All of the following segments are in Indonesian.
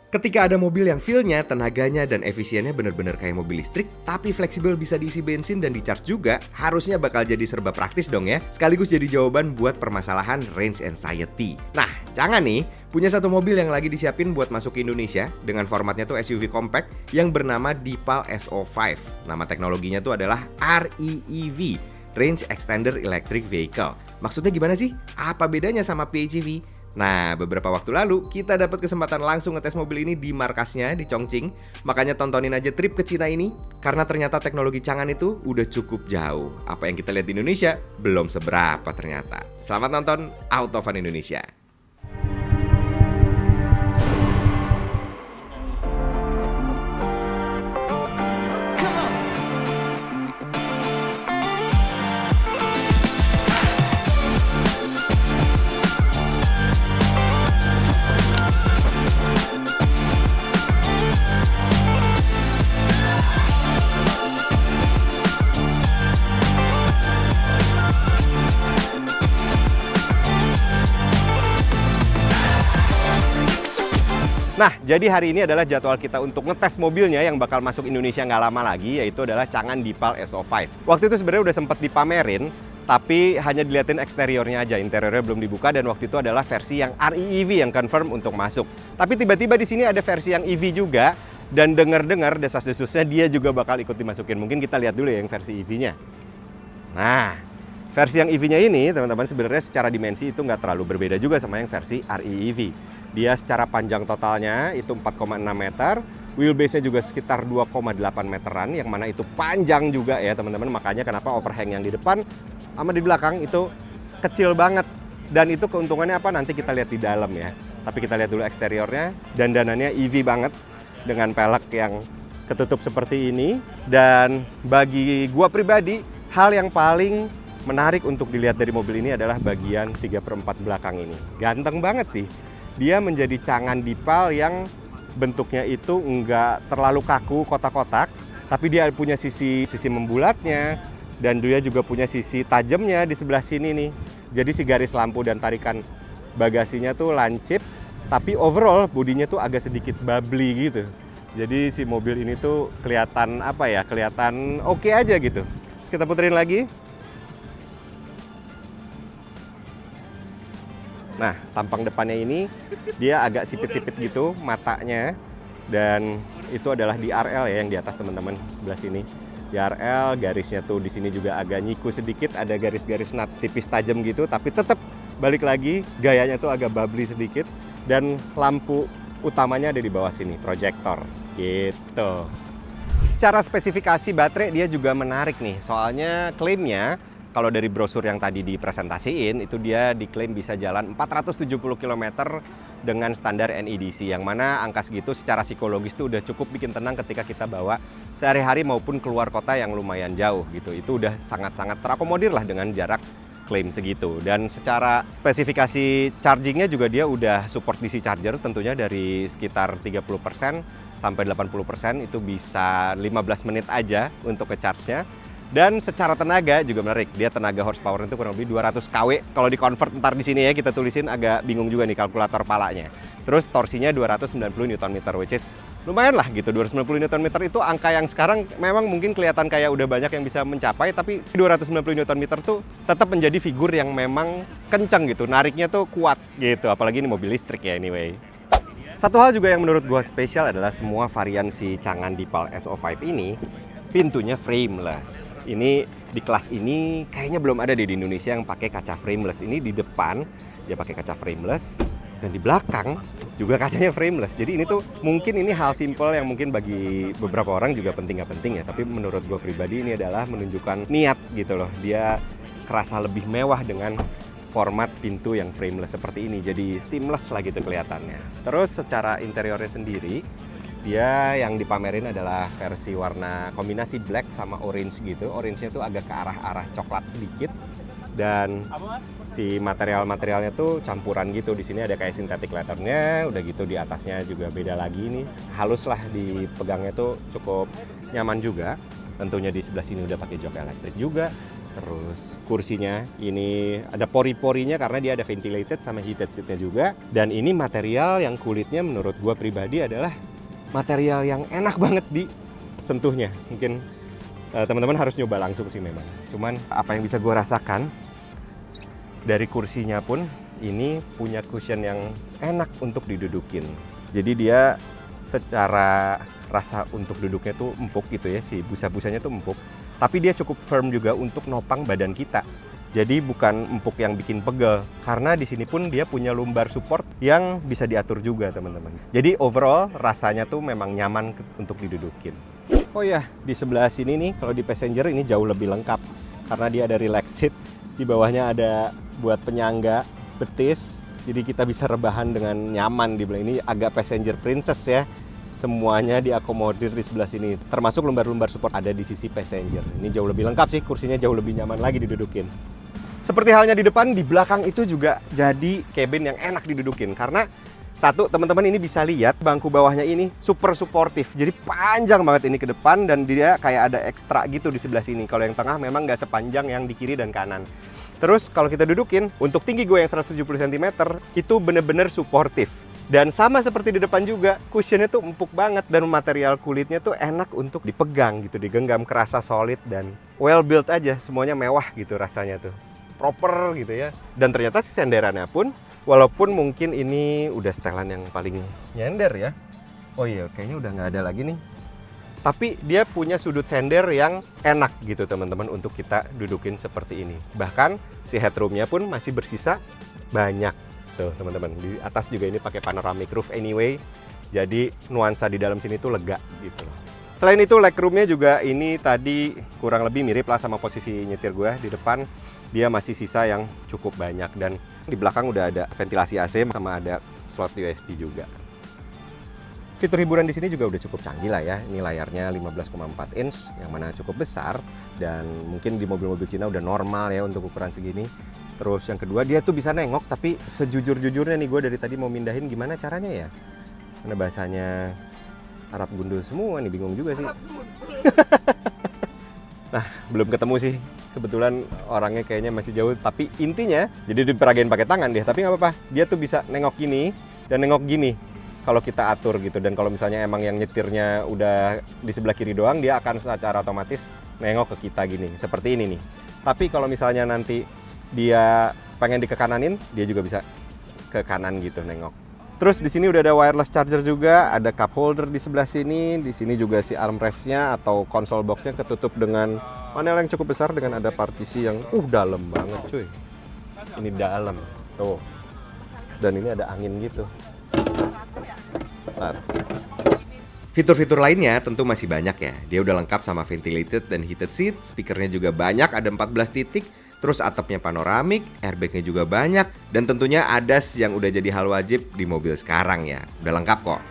Ketika ada mobil yang feel-nya, tenaganya, dan efisiennya bener-bener kayak mobil listrik, tapi fleksibel bisa diisi bensin dan di-charge juga, harusnya bakal jadi serba praktis dong ya. Sekaligus jadi jawaban buat permasalahan range anxiety. Nah, jangan nih, punya satu mobil yang lagi disiapin buat masuk ke Indonesia dengan formatnya tuh SUV compact yang bernama Deepal SO5. Nama teknologinya tuh adalah REEV, Range Extender Electric Vehicle. Maksudnya gimana sih? Apa bedanya sama PHEV? Nah, beberapa waktu lalu kita dapat kesempatan langsung ngetes mobil ini di markasnya di Chongqing. Makanya tontonin aja trip ke Cina ini, karena ternyata teknologi Changan itu udah cukup jauh. Apa yang kita lihat di Indonesia belum seberapa ternyata. Selamat nonton Auto Fun Indonesia. Nah, jadi hari ini adalah jadwal kita untuk ngetes mobilnya yang bakal masuk Indonesia nggak lama lagi, yaitu adalah Changan Deepal SO5. Waktu itu sebenarnya udah sempat dipamerin, tapi hanya dilihatin eksteriornya aja, interiornya belum dibuka, dan waktu itu adalah versi yang REEV yang confirm untuk masuk. Tapi tiba-tiba di sini ada versi yang EV juga, dan dengar-dengar desas-desusnya dia juga bakal ikut dimasukin. Mungkin kita lihat dulu ya yang versi EV-nya. Nah, versi yang EV-nya ini, teman-teman, sebenarnya secara dimensi itu nggak terlalu berbeda juga sama yang versi REEV. Dia secara panjang totalnya itu 4,6 meter, wheelbase-nya juga sekitar 2,8 meteran, yang mana itu panjang juga ya teman-teman. Makanya kenapa overhang yang di depan sama di belakang itu kecil banget. Dan itu keuntungannya apa? Nanti kita lihat di dalam ya. Tapi kita lihat dulu eksteriornya, dandanannya EV banget dengan pelek yang ketutup seperti ini. Dan bagi gua pribadi, hal yang paling menarik untuk dilihat dari mobil ini adalah bagian 3/4 belakang ini. Ganteng banget sih. Dia menjadi Changan Deepal yang bentuknya itu nggak terlalu kaku kotak-kotak, tapi dia punya sisi membulatnya, dan dia juga punya sisi tajamnya di sebelah sini nih. Jadi si garis lampu dan tarikan bagasinya tuh lancip, tapi overall bodinya tuh agak sedikit bubbly gitu. Jadi si mobil ini tuh kelihatan apa ya, kelihatan oke aja gitu. Terus kita puterin lagi. Nah, tampang depannya ini dia agak sipit-sipit gitu matanya, dan itu adalah di RL ya yang di atas teman-teman sebelah sini. Di RL garisnya tuh di sini juga agak nyiku sedikit, ada garis-garis nut tipis tajam gitu, tapi tetap balik lagi gayanya tuh agak bubbly sedikit, dan lampu utamanya ada di bawah sini, proyektor gitu. Secara spesifikasi baterai dia juga menarik nih, soalnya klaimnya kalau dari brosur yang tadi dipresentasiin, itu dia diklaim bisa jalan 470 km dengan standar NEDC, yang mana angka segitu secara psikologis itu udah cukup bikin tenang ketika kita bawa sehari-hari maupun keluar kota yang lumayan jauh gitu. Itu udah sangat-sangat terakomodir lah dengan jarak klaim segitu. Dan secara spesifikasi chargingnya juga dia udah support DC charger, tentunya dari sekitar 30% sampai 80% itu bisa 15 menit aja untuk ke-charge-nya. Dan secara tenaga juga menarik, dia tenaga horsepower itu kurang lebih 200 kW. Kalau di convert ntar di sini ya kita tulisin, agak bingung juga nih kalkulator palanya. Terus torsinya 290 Nm, which is lumayan lah gitu. 290 Nm itu angka yang sekarang memang mungkin kelihatan kayak udah banyak yang bisa mencapai, tapi 290 Nm tuh tetap menjadi figur yang memang kencang gitu, nariknya tuh kuat gitu, apalagi ini mobil listrik ya anyway. Satu hal juga yang menurut gua spesial adalah semua varian si Changan Deepal SO5 ini pintunya frameless. Ini di kelas ini kayaknya belum ada di Indonesia yang pakai kaca frameless. Ini di depan dia pakai kaca frameless, dan di belakang juga kacanya frameless. Jadi ini tuh mungkin ini hal simple yang mungkin bagi beberapa orang juga penting nggak penting ya, tapi menurut gue pribadi ini adalah menunjukkan niat gitu loh. Dia kerasa lebih mewah dengan format pintu yang frameless seperti ini. Jadi seamless lah gitu kelihatannya. Terus secara interiornya sendiri, dia yang dipamerin adalah versi warna kombinasi black sama orange gitu. Orange-nya tuh agak ke arah-arah coklat sedikit. Dan si material-materialnya tuh campuran gitu. Di sini ada kayak synthetic leather-nya, udah gitu di atasnya juga beda lagi nih. Halus lah, dipegangnya tuh cukup nyaman juga. Tentunya di sebelah sini udah pakai jok elektrik juga. Terus kursinya ini ada pori-porinya karena dia ada ventilated sama heated seatnya juga. Dan ini material yang kulitnya menurut gue pribadi adalah material yang enak banget disentuhnya. Mungkin teman-teman harus nyoba langsung sih memang. Cuman apa yang bisa gue rasakan dari kursinya pun ini punya cushion yang enak untuk didudukin. Jadi dia secara rasa untuk duduknya tuh empuk gitu ya, si busa-busanya tuh empuk. Tapi dia cukup firm juga untuk nopang badan kita. Jadi bukan empuk yang bikin pegel, karena di sini pun dia punya lumbar support yang bisa diatur juga teman-teman. Jadi overall rasanya tuh memang nyaman untuk didudukin. Oh ya, di sebelah sini nih kalau di passenger ini jauh lebih lengkap karena dia ada relax seat. Di bawahnya ada buat penyangga betis, jadi kita bisa rebahan dengan nyaman di belakang. Ini agak passenger princess ya. Semuanya diakomodir di sebelah sini, termasuk lumbar-lumbar support ada di sisi passenger. Ini jauh lebih lengkap sih, kursinya jauh lebih nyaman lagi didudukin. Seperti halnya di depan, di belakang itu juga jadi cabin yang enak didudukin. Karena satu, teman-teman ini bisa lihat bangku bawahnya ini super suportif. Jadi panjang banget ini ke depan dan dia kayak ada ekstra gitu di sebelah sini. Kalau yang tengah memang nggak sepanjang yang di kiri dan kanan. Terus kalau kita dudukin, untuk tinggi gue yang 170 cm, itu bener-bener suportif. Dan sama seperti di depan juga, cushionnya tuh empuk banget dan material kulitnya tuh enak untuk dipegang gitu, digenggam, kerasa solid dan well built aja, semuanya mewah gitu rasanya tuh. Proper gitu ya. Dan ternyata si senderannya pun, walaupun mungkin ini udah setelan yang paling nyender ya. Oh iya, kayaknya udah nggak ada lagi nih. Tapi dia punya sudut sender yang enak gitu teman-teman untuk kita dudukin seperti ini. Bahkan si headroomnya pun masih bersisa banyak. Tuh teman-teman, di atas juga ini pakai panoramic roof anyway. Jadi nuansa di dalam sini tuh lega gitu. Selain itu legroomnya juga ini tadi kurang lebih mirip lah sama posisi nyetir gue di depan. Dia masih sisa yang cukup banyak dan di belakang udah ada ventilasi AC sama ada slot USB juga. Fitur hiburan di sini juga udah cukup canggih lah ya. Ini layarnya 15,4 inch yang mana cukup besar dan mungkin di mobil-mobil Cina udah normal ya untuk ukuran segini. Terus yang kedua dia tuh bisa nengok, tapi sejujur-jujurnya nih gue dari tadi mau mindahin gimana caranya ya. Karena bahasanya Arab gundul semua nih, bingung juga sih. Nah, belum ketemu sih. Kebetulan orangnya kayaknya masih jauh, tapi intinya jadi diperagain pakai tangan dia, tapi nggak apa-apa. Dia tuh bisa nengok gini dan nengok gini kalau kita atur gitu. Dan kalau misalnya emang yang nyetirnya udah di sebelah kiri doang, dia akan secara otomatis nengok ke kita gini, seperti ini nih. Tapi kalau misalnya nanti dia pengen dikekananin, dia juga bisa ke kanan gitu nengok. Terus di sini udah ada wireless charger juga, ada cup holder di sebelah sini. Di sini juga si armrestnya atau console boxnya ketutup dengan panel yang cukup besar dengan ada partisi yang dalam banget cuy. Ini dalam tuh. Dan ini ada angin gitu. Bentar. Fitur-fitur lainnya tentu masih banyak ya. Dia udah lengkap sama ventilated dan heated seat, speakernya juga banyak, ada 14 titik. Terus atapnya panoramik, airbagnya juga banyak, dan tentunya ADAS yang udah jadi hal wajib di mobil sekarang ya. Udah lengkap kok.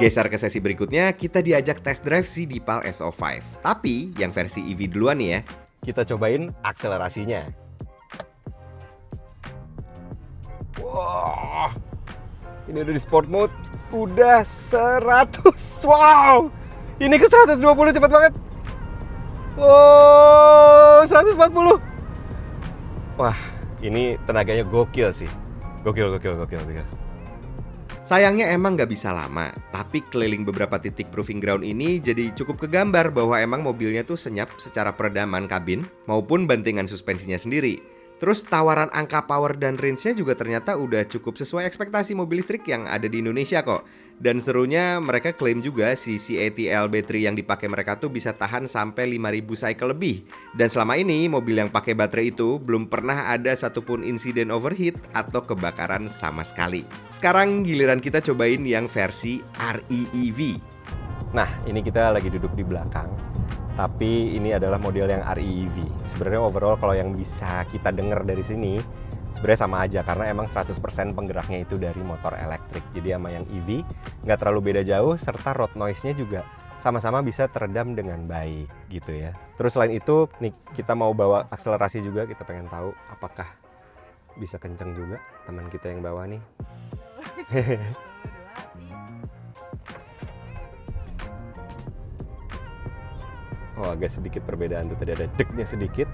Geser ke sesi berikutnya, kita diajak test drive si Deepal SO5. Tapi yang versi EV duluan nih ya. Kita cobain akselerasinya. Wah, ini udah di sport mode. Udah 100, wow, ini ke 120 cepet banget. Wow, 140. Wah, ini tenaganya gokil sih. Gokil. Sayangnya emang nggak bisa lama, tapi keliling beberapa titik proving ground ini jadi cukup kegambar bahwa emang mobilnya tuh senyap secara peredaman kabin maupun bantingan suspensinya sendiri. Terus tawaran angka power dan range-nya juga ternyata udah cukup sesuai ekspektasi mobil listrik yang ada di Indonesia kok. Dan serunya mereka klaim juga si CATL baterai yang dipakai mereka tuh bisa tahan sampai 5000 cycle lebih. Dan selama ini mobil yang pakai baterai itu belum pernah ada satupun insiden overheat atau kebakaran sama sekali. Sekarang giliran kita cobain yang versi REEV. Nah, ini kita lagi duduk di belakang. Tapi ini adalah model yang REEV. Sebenarnya overall kalau yang bisa kita dengar dari sini sebenarnya sama aja karena emang 100% penggeraknya itu dari motor elektrik. Jadi sama yang EV nggak terlalu beda jauh serta road noise-nya juga sama-sama bisa teredam dengan baik gitu ya. Terus selain itu nih kita mau bawa akselerasi juga, kita pengen tahu apakah bisa kenceng juga teman kita yang bawa nih. Oh, agak sedikit perbedaan tuh, tadi ada deknya sedikit.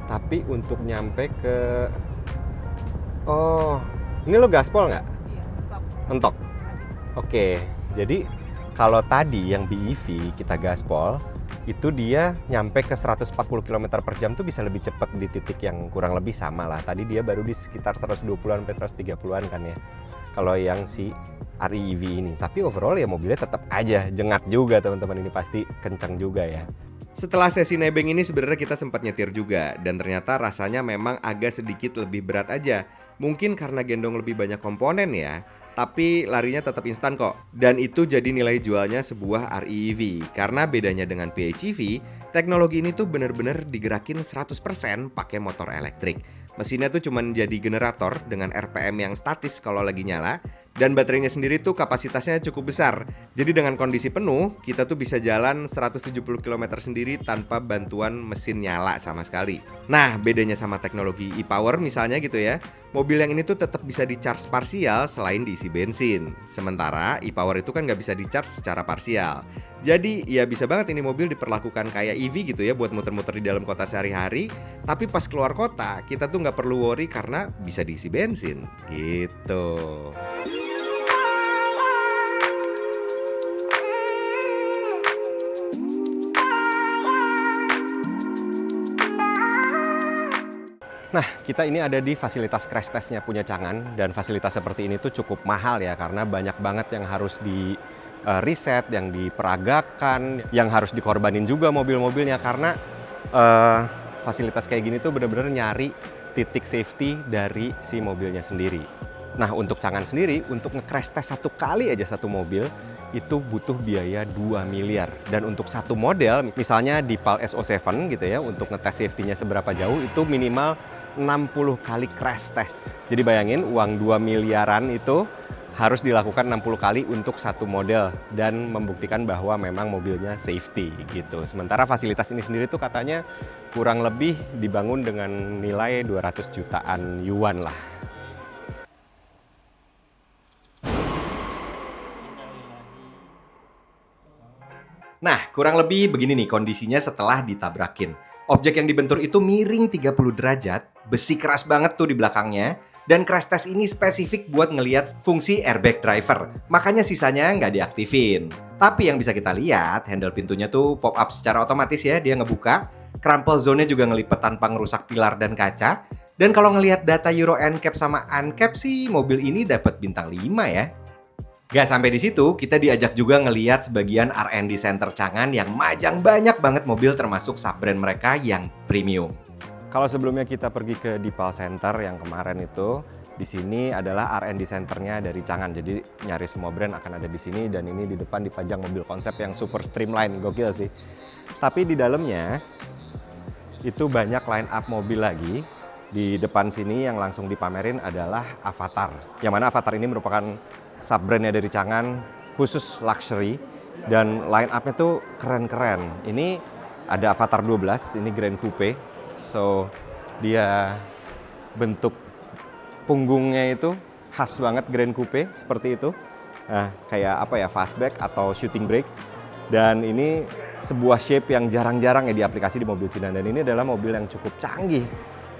Tapi untuk nyampe ke... Oh, ini lo gaspol nggak? Iya, Mentok. habis. Oke, jadi kalau tadi yang BEV kita gaspol, itu dia nyampe ke 140 km per jam tuh bisa lebih cepat di titik yang kurang lebih sama lah. Tadi dia baru di sekitar 120-an sampai 130-an kan ya. Kalau yang si REV ini. Tapi overall ya mobilnya tetap aja jengak juga teman-teman, ini pasti kencang juga ya. Setelah sesi nebeng ini sebenarnya kita sempat nyetir juga, dan ternyata rasanya memang agak sedikit lebih berat aja. Mungkin karena gendong lebih banyak komponen ya, tapi larinya tetap instan kok. Dan itu jadi nilai jualnya sebuah REV. Karena bedanya dengan PHEV, teknologi ini tuh bener-bener digerakin 100% pakai motor elektrik. Mesinnya tuh cuma jadi generator dengan RPM yang statis kalau lagi nyala, dan baterainya sendiri tuh kapasitasnya cukup besar. Jadi dengan kondisi penuh, kita tuh bisa jalan 170 km sendiri tanpa bantuan mesin nyala sama sekali. Nah, bedanya sama teknologi e-power misalnya gitu ya, mobil yang ini tuh tetap bisa di-charge parsial selain diisi bensin. Sementara e-power itu kan nggak bisa di-charge secara parsial. Jadi ya bisa banget ini mobil diperlakukan kayak EV gitu ya buat muter-muter di dalam kota sehari-hari. Tapi pas keluar kota, kita tuh nggak perlu worry karena bisa diisi bensin gitu. Nah, kita ini ada di fasilitas crash testnya punya Changan, dan fasilitas seperti ini tuh cukup mahal ya karena banyak banget yang harus di riset, yang diperagakan, yang harus dikorbanin juga mobil-mobilnya karena fasilitas kayak gini tuh bener-bener nyari titik safety dari si mobilnya sendiri. Nah, untuk Changan sendiri, untuk nge-crash test satu kali aja satu mobil, itu butuh biaya 2 miliar. Dan untuk satu model, misalnya di PAL SO7 gitu ya, untuk ngetes safety-nya seberapa jauh, itu minimal 60 kali crash test. Jadi bayangin, uang 2 miliaran itu harus dilakukan 60 kali untuk satu model dan membuktikan bahwa memang mobilnya safety gitu. Sementara fasilitas ini sendiri tuh katanya kurang lebih dibangun dengan nilai 200 jutaan yuan lah. Nah, kurang lebih begini nih kondisinya setelah ditabrakin. Objek yang dibentur itu miring 30 derajat, besi keras banget tuh di belakangnya, dan crash test ini spesifik buat ngelihat fungsi airbag driver. Makanya sisanya nggak diaktifin. Tapi yang bisa kita lihat, handle pintunya tuh pop up secara otomatis ya, dia ngebuka. Crumple zone-nya juga ngelipet tanpa ngerusak pilar dan kaca. Dan kalau ngelihat data Euro NCAP sama UNCAP sih, mobil ini dapat bintang 5 ya. Gak sampai di situ, kita diajak juga ngelihat sebagian R&D center Changan yang majang banyak banget mobil termasuk sub-brand mereka yang premium. Kalau sebelumnya kita pergi ke Dipal Center yang kemarin itu, di sini adalah R&D centernya dari Changan. Jadi nyaris semua brand akan ada di sini, dan ini di depan dipajang mobil konsep yang super streamline, gokil sih. Tapi di dalamnya itu banyak line up mobil lagi. Di depan sini yang langsung dipamerin adalah Avatar. Yang mana Avatar ini merupakan sub-brandnya dari Changan, khusus luxury, dan line up-nya tuh keren-keren. Ini ada Avatar 12, ini Grand Coupe. So, dia bentuk punggungnya itu khas banget Grand Coupe, seperti itu. Nah, kayak apa ya, fastback atau shooting brake. Dan ini sebuah shape yang jarang-jarang ya diaplikasi di mobil Cina. Dan ini adalah mobil yang cukup canggih.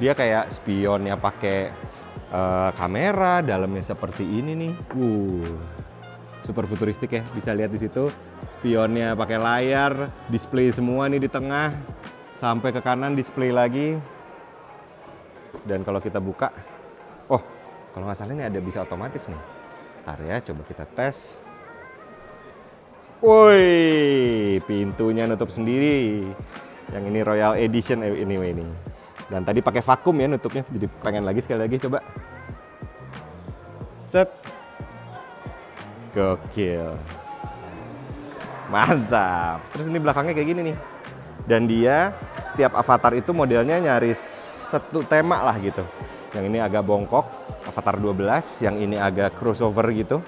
Dia kayak spionnya pakai kamera, dalamnya seperti ini nih. Super futuristik ya. Bisa lihat di situ spionnya pakai layar, display semua nih di tengah. Sampai ke kanan display lagi. Dan kalau kita buka, oh, kalau nggak salah ini ada bisa otomatis nih. Ntar ya, coba kita tes. Woi, pintunya nutup sendiri. Yang ini Royal Edition anyway ini. Dan tadi pakai vakum ya nutupnya, jadi pengen lagi sekali lagi coba. Set. Gokil. Mantap. Terus ini belakangnya kayak gini nih. Dan dia setiap Avatar itu modelnya nyaris satu tema lah gitu. Yang ini agak bongkok, Avatar 12, yang ini agak crossover gitu.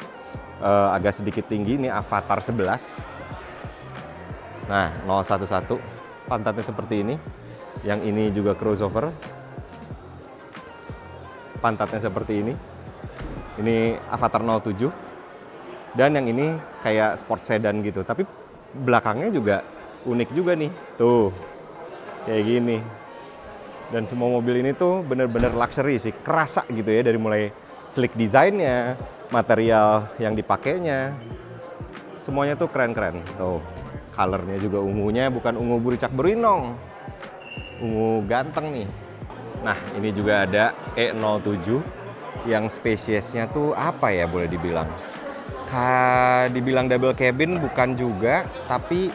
Agak sedikit tinggi, ini Avatar 11. Nah, 011 pantatnya seperti ini. Yang ini juga crossover, pantatnya seperti ini. Ini Avatar 07. Dan yang ini kayak sport sedan gitu. Tapi belakangnya juga unik juga nih. Tuh, kayak gini. Dan semua mobil ini tuh bener-bener luxury sih, kerasa gitu ya, dari mulai sleek desainnya, material yang dipakainya, semuanya tuh keren-keren. Tuh, colornya juga ungunya bukan ungu buricak berinong, ungu ganteng nih. Nah, ini juga ada E07 yang spesiesnya tuh apa ya boleh dibilang? Dibilang double cabin bukan juga, tapi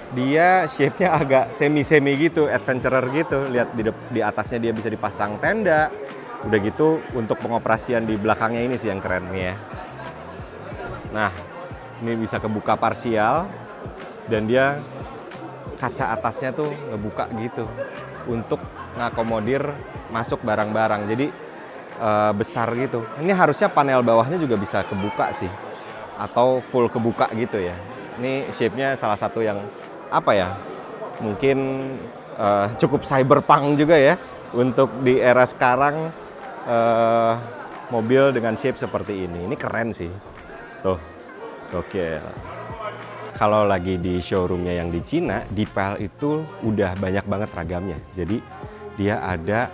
dia shape-nya agak semi-semi gitu, adventurer gitu. Lihat di atasnya dia bisa dipasang tenda. Udah gitu untuk pengoperasian di belakangnya ini sih yang keren nih ya. Nah, ini bisa kebuka parsial dan dia kaca atasnya tuh ngebuka gitu untuk ngakomodir masuk barang-barang. Jadi besar gitu. Ini harusnya panel bawahnya juga bisa kebuka sih, atau full kebuka gitu ya. Ini shape-nya salah satu yang apa ya, mungkin cukup cyberpunk juga ya untuk di era sekarang, mobil dengan shape seperti ini keren sih. Tuh, oke. Kalau lagi di showroomnya yang di Cina, Deepal itu udah banyak banget ragamnya. Jadi dia ada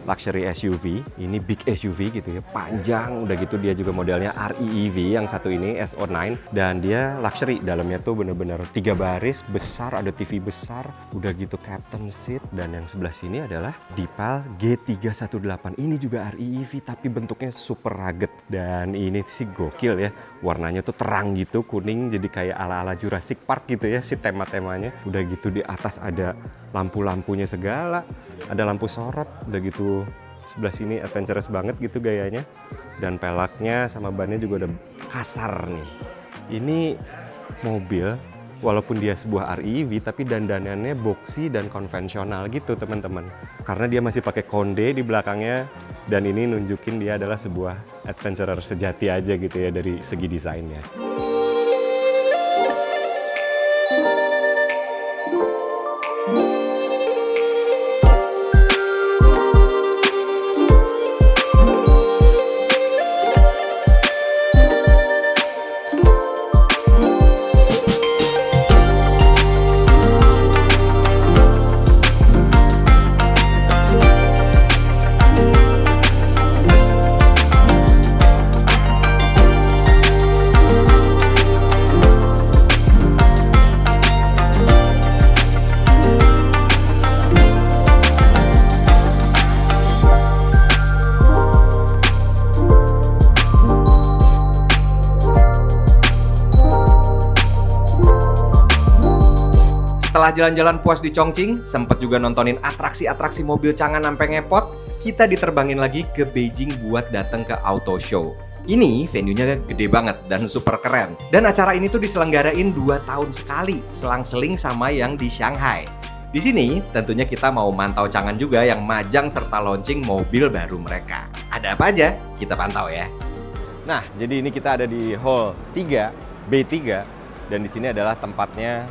luxury SUV, ini big SUV gitu ya, panjang, udah gitu dia juga modelnya REEV yang satu ini SO9, dan dia luxury, dalamnya tuh bener-bener 3 baris, besar, ada TV besar, udah gitu captain seat, dan yang sebelah sini adalah Deepal G318, ini juga REEV tapi bentuknya super rugged, dan ini sih gokil ya, warnanya tuh terang gitu, kuning, jadi kayak ala-ala Jurassic Park gitu ya si tema-temanya, udah gitu di atas ada lampu-lampunya segala, ada lampu sorot, udah gitu sebelah sini adventurous banget gitu gayanya, dan pelaknya sama bannya juga udah kasar nih. Ini mobil walaupun dia sebuah REV tapi dandanannya boxy dan konvensional gitu teman-teman, karena dia masih pakai konde di belakangnya, dan ini nunjukin dia adalah sebuah adventurer sejati aja gitu ya dari segi desainnya. Setelah jalan-jalan puas di Chongqing, sempet juga nontonin atraksi-atraksi mobil Changan sampai ngepot, kita diterbangin lagi ke Beijing buat datang ke Auto Show. Ini venue-nya gede banget dan super keren. Dan acara ini tuh diselenggarain 2 tahun sekali, selang-seling sama yang di Shanghai. Di sini tentunya kita mau mantau Changan juga yang majang serta launching mobil baru mereka. Ada apa aja? Kita pantau ya. Nah, jadi ini kita ada di Hall 3, B3, dan di sini adalah tempatnya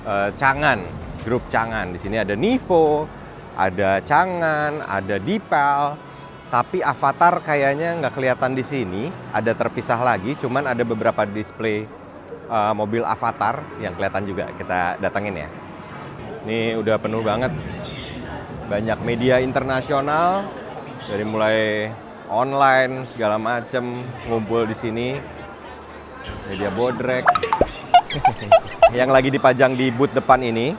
Changan, grup Changan. Di sini ada Nivo, ada Changan, ada Deepal. Tapi Avatar kayaknya nggak kelihatan di sini. Ada terpisah lagi, cuman ada beberapa display mobil Avatar yang kelihatan juga. Kita datengin ya. Ini udah penuh banget. Banyak media internasional dari mulai online segala macem ngumpul di sini. Media bodrek. Yang lagi dipajang di booth depan ini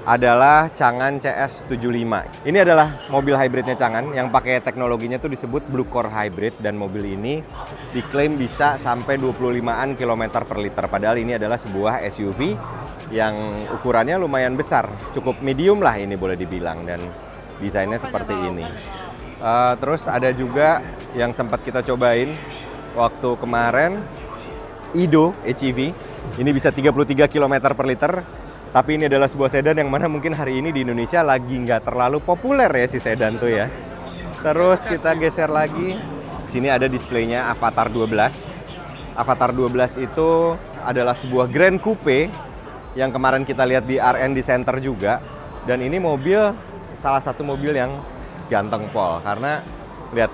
adalah Changan CS75. Ini adalah mobil hybridnya Changan yang pakai teknologinya tuh disebut Blue Core Hybrid, dan mobil ini diklaim bisa sampai 25-an kilometer per liter. Padahal ini adalah sebuah SUV yang ukurannya lumayan besar, cukup medium lah ini boleh dibilang, dan desainnya seperti ini. Terus ada juga yang sempat kita cobain waktu kemarin, Ido HEV. Ini bisa 33 km per liter, tapi ini adalah sebuah sedan yang mana mungkin hari ini di Indonesia lagi nggak terlalu populer ya si sedan tuh ya. Terus kita geser lagi, sini ada displaynya Avatar 12. Avatar 12 itu adalah sebuah Grand Coupe yang kemarin kita lihat di R&D Center juga, dan ini mobil salah satu mobil yang ganteng pol, karena lihat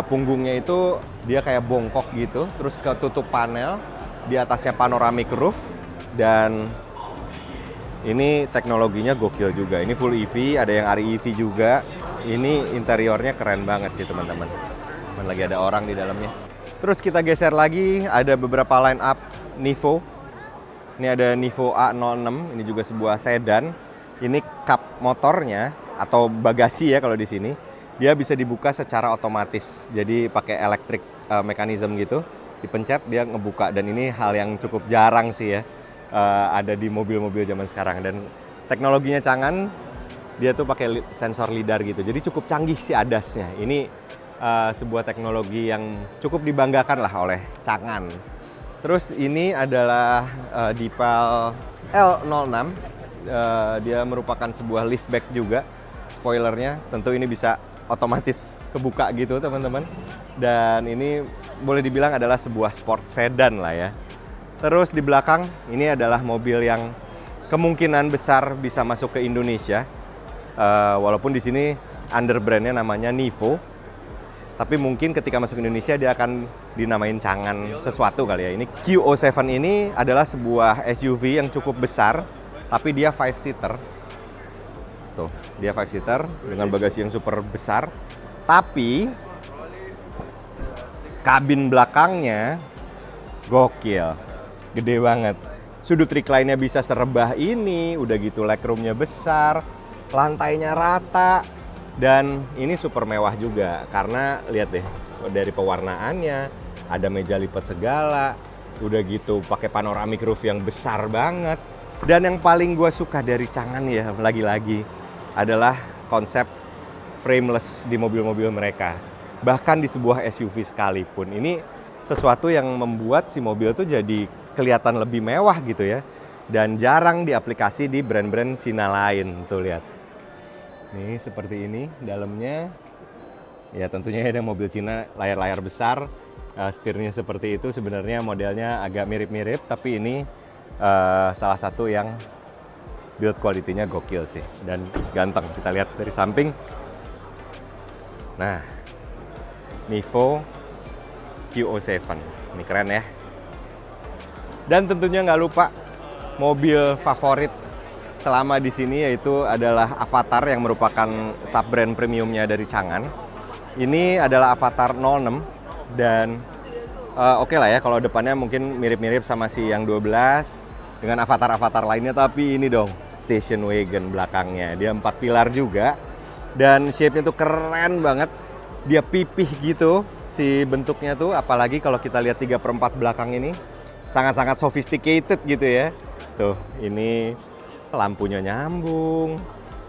punggungnya itu dia kayak bongkok gitu, terus ketutup panel. Di atasnya panoramic roof, dan Ini teknologinya gokil juga. Ini full EV, ada yang REV juga. Ini interiornya keren banget sih teman-teman. Lagi ada orang di dalamnya. Terus kita geser lagi, ada beberapa line up Nivo. Ini ada Nivo A06, ini juga sebuah sedan. Ini kap motornya atau bagasi ya kalau di sini. Dia bisa dibuka secara otomatis. Jadi pakai electric mechanism gitu. Dipencet dia ngebuka, dan ini hal yang cukup jarang sih ya. Ada di mobil-mobil zaman sekarang, dan teknologinya Changan, dia tuh pakai sensor lidar gitu. Jadi cukup canggih sih ADAS-nya. Ini sebuah teknologi yang cukup dibanggakan lah oleh Changan. Terus ini adalah Deepal L06. Dia merupakan sebuah liftback juga. Spoilernya tentu ini bisa otomatis kebuka gitu teman-teman. Dan ini boleh dibilang adalah sebuah sport sedan lah ya. Terus di belakang ini adalah mobil yang kemungkinan besar bisa masuk ke Indonesia. Walaupun di sini under brand-nya namanya Nivo. Tapi mungkin ketika masuk Indonesia dia akan dinamain Changan sesuatu kali ya. Ini QO7 ini adalah sebuah SUV yang cukup besar, tapi dia 5-seater. Tuh, dia 5-seater dengan bagasi yang super besar. Tapi kabin belakangnya gokil, gede banget. Sudut recline-nya bisa serebah ini, udah gitu legroom-nya besar, lantainya rata. Dan ini super mewah juga, karena lihat deh dari pewarnaannya, ada meja lipat segala, udah gitu pakai panoramic roof yang besar banget. Dan yang paling gue suka dari Changan ya, lagi-lagi adalah konsep frameless di mobil-mobil mereka. Bahkan di sebuah SUV sekalipun, ini sesuatu yang membuat si mobil tuh jadi kelihatan lebih mewah gitu ya. Dan jarang diaplikasi di brand-brand Cina lain, tuh lihat. Nih seperti ini dalamnya. Ya tentunya ada mobil Cina layar-layar besar, setirnya seperti itu. Sebenarnya modelnya agak mirip-mirip, tapi ini salah satu yang build quality-nya gokil sih dan ganteng. Kita lihat dari samping. Nah, Nivo QO7, ini keren ya. Dan tentunya nggak lupa mobil favorit selama di sini, yaitu adalah Avatar yang merupakan sub-brand premiumnya dari Changan. Ini adalah Avatar 06 dan oke lah ya kalau depannya mungkin mirip-mirip sama si yang 12 dengan Avatar-Avatar lainnya, tapi ini dong station wagon belakangnya. Dia 4 pilar juga dan shape-nya tuh keren banget. Dia pipih gitu si bentuknya tuh, apalagi kalau kita lihat 3/4 belakang ini sangat-sangat sophisticated gitu ya. Tuh, ini lampunya nyambung,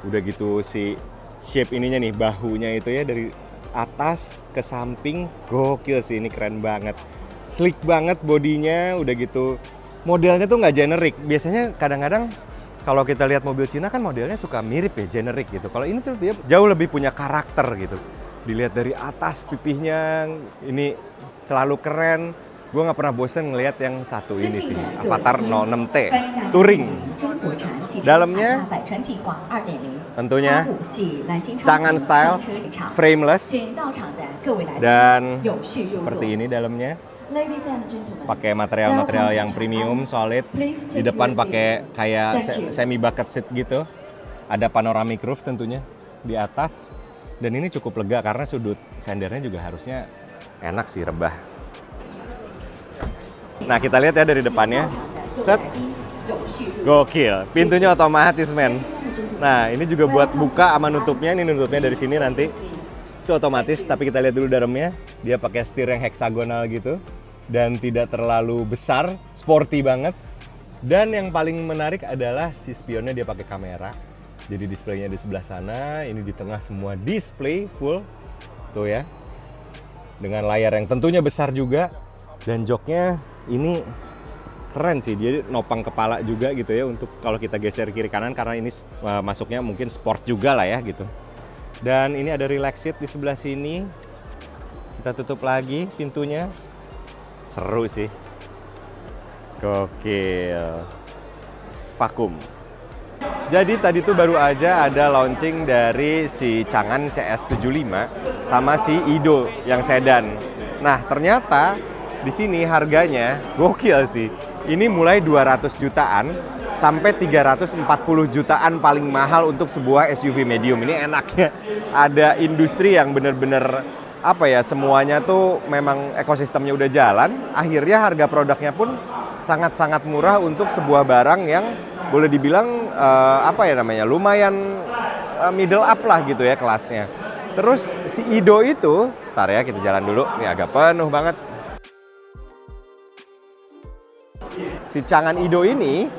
udah gitu si shape ininya nih, bahunya itu ya dari atas ke samping, gokil sih, ini keren banget, sleek banget bodinya, udah gitu modelnya tuh nggak generik. Biasanya kadang-kadang kalau kita lihat mobil Cina kan modelnya suka mirip ya, generik gitu. Kalau ini tuh dia jauh lebih punya karakter gitu. Dilihat dari atas pipihnya, ini selalu keren. Gue nggak pernah bosen ngelihat yang satu ini sih, Avatar 06T Touring. Dalamnya tentunya Changan style, frameless, dan seperti ini dalamnya. Pakai material-material yang premium, solid. Di depan pakai kayak semi bucket seat gitu. Ada panoramic roof tentunya di atas. Dan ini cukup lega karena sudut sendernya juga harusnya enak sih, rebah. Nah kita lihat ya dari depannya, set, gokil, pintunya otomatis men. Nah ini juga buat buka sama nutupnya, ini nutupnya dari sini nanti, itu otomatis. Tapi kita lihat dulu dalamnya, dia pakai setir yang heksagonal gitu, dan tidak terlalu besar, sporty banget. Dan yang paling menarik adalah si spionnya dia pakai kamera, jadi displaynya di sebelah sana, ini di tengah semua display full, tuh ya, dengan layar yang tentunya besar juga. Dan joknya ini keren sih, dia nopang kepala juga gitu ya untuk kalau kita geser kiri kanan, karena ini masuknya mungkin sport juga lah ya gitu. Dan ini ada relax seat di sebelah sini. Kita tutup lagi pintunya. Seru sih. Gokil. Vakum. Jadi tadi tuh baru aja ada launching dari si Changan CS75 sama si Ido yang sedan. Nah, ternyata di sini harganya gokil sih. Ini mulai 200 jutaan sampai 340 jutaan paling mahal untuk sebuah SUV medium. Ini enaknya ada industri yang bener-bener apa ya, semuanya tuh memang ekosistemnya udah jalan, akhirnya harga produknya pun sangat-sangat murah untuk sebuah barang yang boleh dibilang apa ya namanya, lumayan middle up lah gitu ya kelasnya. Terus si Ido itu, ntar ya kita jalan dulu, ini agak penuh banget. Si Chang'an Ido ini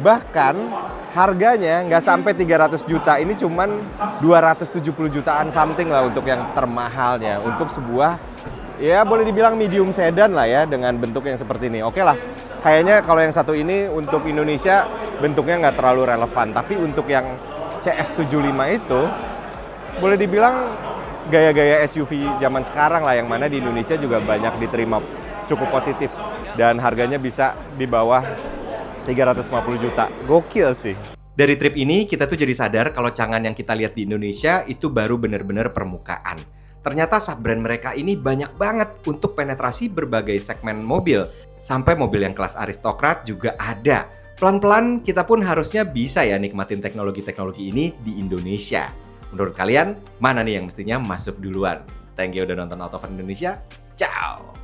bahkan harganya nggak sampai 300 juta, ini cuman 270 jutaan something lah untuk yang termahalnya, untuk sebuah ya boleh dibilang medium sedan lah ya dengan bentuk yang seperti ini. Oke lah, kayaknya kalau yang satu ini untuk Indonesia bentuknya nggak terlalu relevan, tapi untuk yang CS75 itu boleh dibilang gaya-gaya SUV zaman sekarang lah, yang mana di Indonesia juga banyak diterima cukup positif dan harganya bisa di bawah 350 juta. Gokil sih. Dari trip ini kita tuh jadi sadar kalau Chang'an yang kita lihat di Indonesia itu baru bener-bener permukaan. Ternyata sub-brand mereka ini banyak banget untuk penetrasi berbagai segmen mobil. Sampai mobil yang kelas aristokrat juga ada. Pelan-pelan kita pun harusnya bisa ya nikmatin teknologi-teknologi ini di Indonesia. Menurut kalian, mana nih yang mestinya masuk duluan? Thank you udah nonton Autofan Indonesia. Ciao!